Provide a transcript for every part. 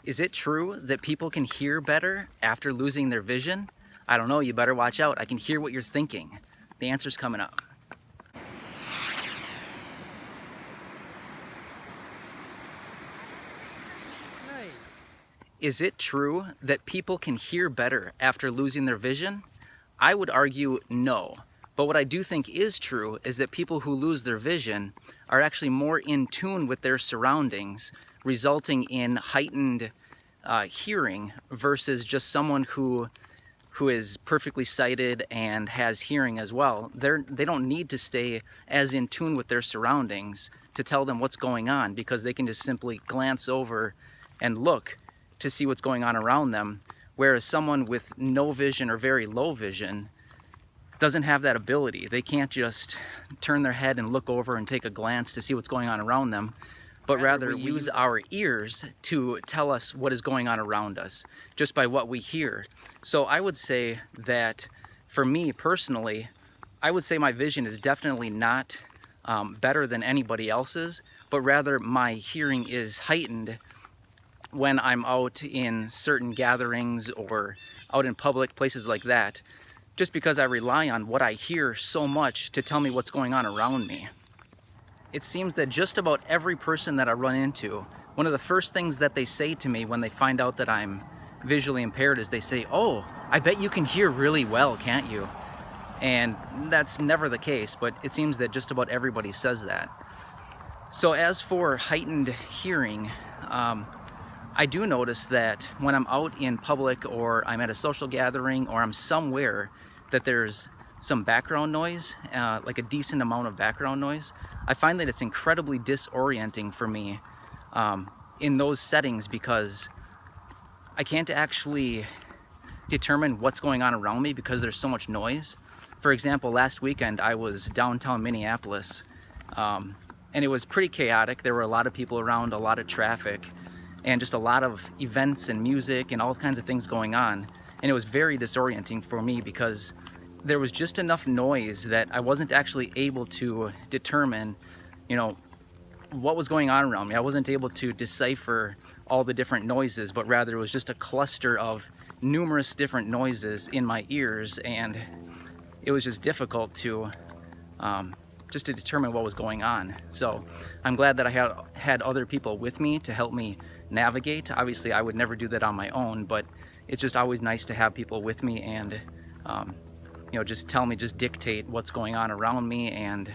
Is it true that people can hear better after losing their vision? I don't know, you better watch out. I can hear what you're thinking. The answer's coming up. Is it true that people can hear better after losing their vision? I would argue no. But what I do think is true is that people who lose their vision are actually more in tune with their surroundings, resulting in heightened hearing versus just someone who is perfectly sighted and has hearing as well. They don't need to stay as in tune with their surroundings to tell them what's going on, because they can just simply glance over and look to see what's going on around them, whereas someone with no vision or very low vision doesn't have that ability. They can't just turn their head and look over and take a glance to see what's going on around them, but rather we use our ears to tell us what is going on around us just by what we hear. So I would say that for me personally, I would say my vision is definitely not better than anybody else's, but rather my hearing is heightened when I'm out in certain gatherings or out in public places like that, just because I rely on what I hear so much to tell me what's going on around me. It seems that just about every person that I run into, one of the first things that they say to me when they find out that I'm visually impaired is they say, "Oh, I bet you can hear really well, can't you?" And that's never the case, but it seems that just about everybody says that. So as for heightened hearing, I do notice that when I'm out in public or I'm at a social gathering or I'm somewhere that there's some background noise, like a decent amount of background noise, I find that it's incredibly disorienting for me in those settings, because I can't actually determine what's going on around me because there's so much noise. For example, last weekend I was downtown Minneapolis, and it was pretty chaotic. There were a lot of people around, a lot of traffic, and just a lot of events and music and all kinds of things going on. And it was very disorienting for me because there was just enough noise that I wasn't actually able to determine, what was going on around me. I wasn't able to decipher all the different noises, but rather it was just a cluster of numerous different noises in my ears, and it was just difficult to determine what was going on. So I'm glad that I had other people with me to help me navigate. Obviously I would never do that on my own, but it's just always nice to have people with me and just dictate what's going on around me and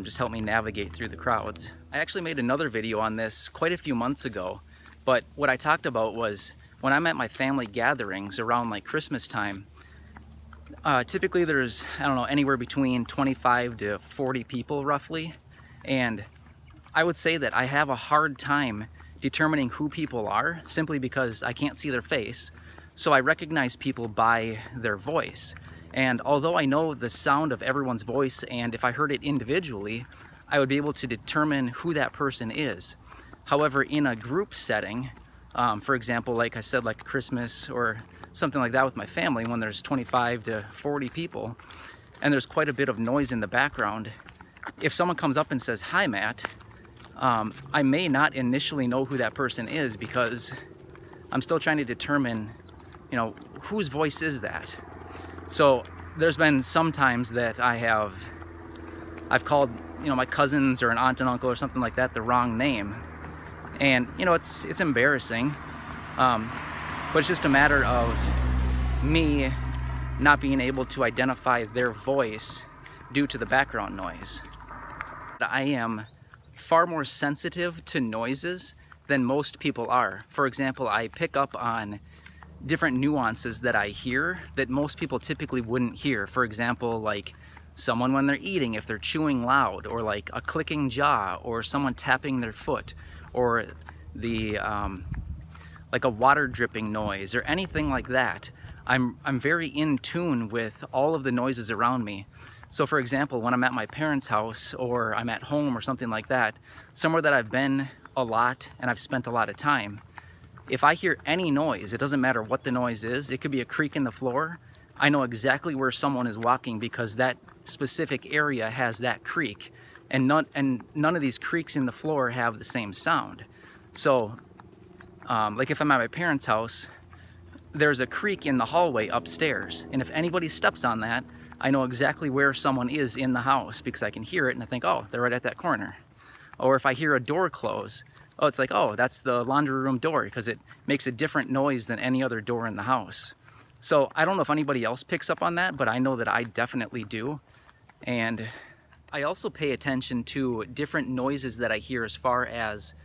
just help me navigate through the crowds. I actually made another video on this quite a few months ago, but what I talked about was when I'm at my family gatherings around like Christmas time, typically there's, anywhere between 25 to 40 people roughly, and I would say that I have a hard time determining who people are simply because I can't see their face. So I recognize people by their voice. And although I know the sound of everyone's voice, and if I heard it individually, I would be able to determine who that person is. However, in a group setting, for example, like I said, like Christmas or something like that with my family, when there's 25 to 40 people and there's quite a bit of noise in the background, if someone comes up and says, "Hi, Matt," I may not initially know who that person is because I'm still trying to determine, whose voice is that. So there's been some times that I've called, my cousins or an aunt and uncle or something like that the wrong name, and it's embarrassing, but it's just a matter of me not being able to identify their voice due to the background noise. I am far more sensitive to noises than most people are. For example, I pick up on different nuances that I hear that most people typically wouldn't hear. For example, like someone when they're eating, if they're chewing loud, or like a clicking jaw, or someone tapping their foot, or the like a water dripping noise or anything like that. I'm very in tune with all of the noises around me. So for example, when I'm at my parents' house or I'm at home or something like that, somewhere that I've been a lot and I've spent a lot of time, if I hear any noise, it doesn't matter what the noise is, it could be a creak in the floor, I know exactly where someone is walking because that specific area has that creak, and none of these creaks in the floor have the same sound. So Like if I'm at my parents' house, there's a creak in the hallway upstairs, and if anybody steps on that, I know exactly where someone is in the house because I can hear it and I think, oh, they're right at that corner. Or if I hear a door close, oh, it's like, oh, that's the laundry room door, because it makes a different noise than any other door in the house. So I don't know if anybody else picks up on that, but I know that I definitely do. And I also pay attention to different noises that I hear as far as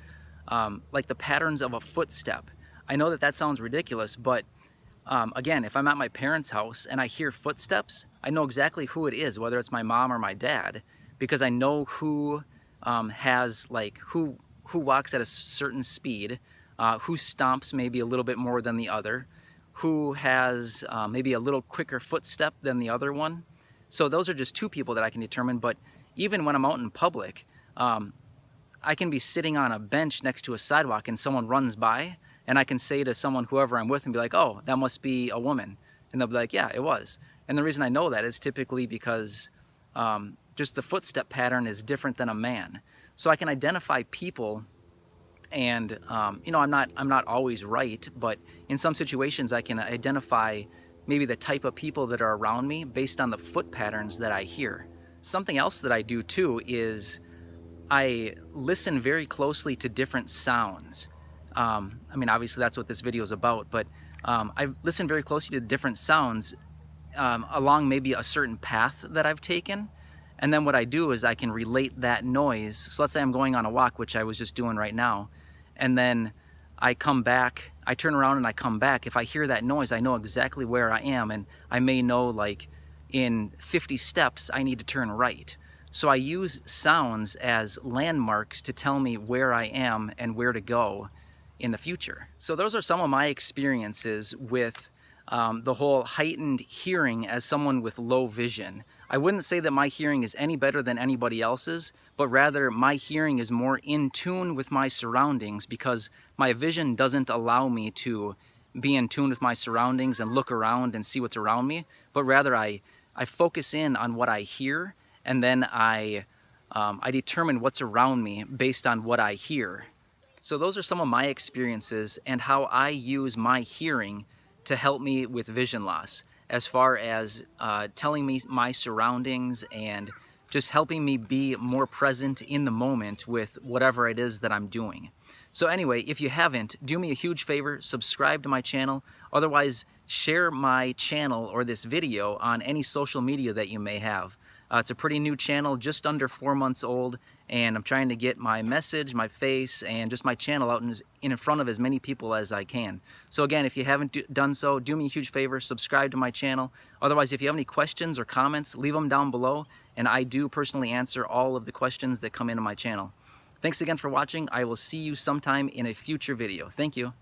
like the patterns of a footstep. I know that that sounds ridiculous, but again, if I'm at my parents' house and I hear footsteps, I know exactly who it is, whether it's my mom or my dad, because I know who has like who walks at a certain speed, who stomps maybe a little bit more than the other, who has maybe a little quicker footstep than the other one. So those are just two people that I can determine. But even when I'm out in public, I can be sitting on a bench next to a sidewalk and someone runs by, and I can say to someone, whoever I'm with, and be like, oh, that must be a woman. And they'll be like, yeah, it was. And the reason I know that is typically because just the footstep pattern is different than a man. So I can identify people, and you know, I'm not always right, but in some situations I can identify maybe the type of people that are around me based on the foot patterns that I hear. Something else that I do too is I listen very closely to different sounds. I mean, obviously that's what this video is about, but I listen very closely to different sounds along maybe a certain path that I've taken. And then what I do is I can relate that noise. So let's say I'm going on a walk, which I was just doing right now, and then I come back, I turn around and I come back. If I hear that noise, I know exactly where I am, and I may know like in 50 steps I need to turn right. So I use sounds as landmarks to tell me where I am and where to go in the future. So those are some of my experiences with the whole heightened hearing as someone with low vision. I wouldn't say that my hearing is any better than anybody else's, but rather my hearing is more in tune with my surroundings because my vision doesn't allow me to be in tune with my surroundings and look around and see what's around me, but rather I focus in on what I hear, and then I determine what's around me based on what I hear. So those are some of my experiences and how I use my hearing to help me with vision loss, as far as telling me my surroundings and just helping me be more present in the moment with whatever it is that I'm doing. So anyway, if you haven't, do me a huge favor, subscribe to my channel. Otherwise, share my channel or this video on any social media that you may have. It's a pretty new channel, just under 4 months old, and I'm trying to get my message, my face, and just my channel out in front of as many people as I can. So again, if you haven't done so, do me a huge favor, subscribe to my channel. Otherwise, if you have any questions or comments, leave them down below, and I do personally answer all of the questions that come into my channel. Thanks again for watching. I will see you sometime in a future video. Thank you.